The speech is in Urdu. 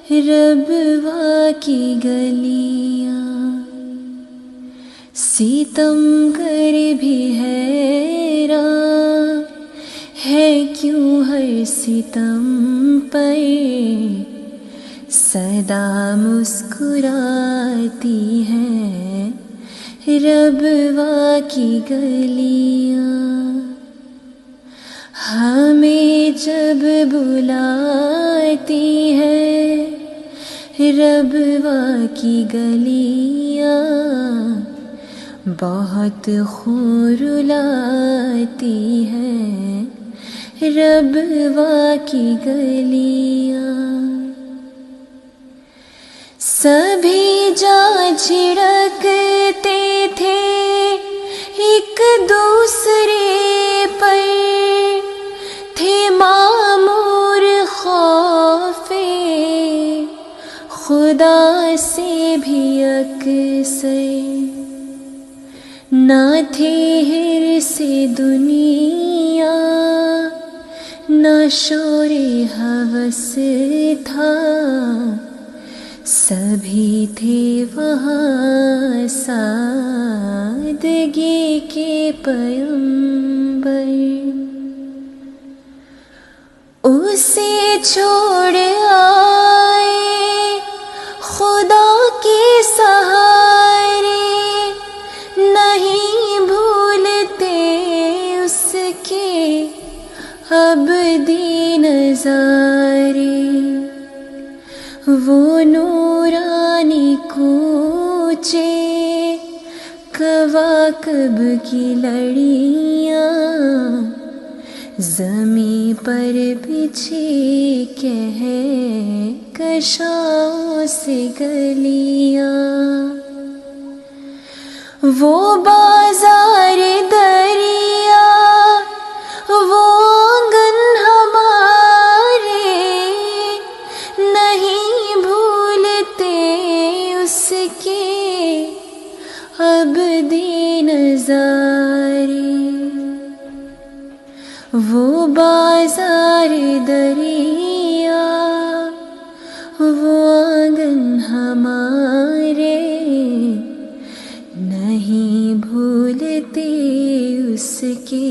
ربوا کی گلیاں، ستم گر بھی حیراں ہے کیوں ہر ستم پر صدا مسکراتی ہے ربوا کی گلیاں۔ ہمیں جب بلاتی ہے ربوا کی گلیاں، بہت خون رلاتی ہے ربوا کی گلیاں۔ سبھی جا جھڑکتے تھے ایک دوسرے پر، تھے معمور خوف خدا سے بھی اکثر، نہ تھے حرص دنیا نہ شور ہوس تھا، سبھی تھے وہاں سادگی کے پیمبر۔ اسے چھوڑ آئے خدا کے سہارے، نہیں بھولتے اس کے ابدی نظارے۔ وہ نورانی کوچے کواکب کی لڑیاں، زمیں پر بچھی کہکشاؤں سے گلیاں۔ وہ بازار دریا، وہ آنگن ہمارے، نہیں بھولتے اس کے ابدی نظارے۔ وہ بازار دریا، وہ آنگن ہمارے، نہیں بھولتے اس کے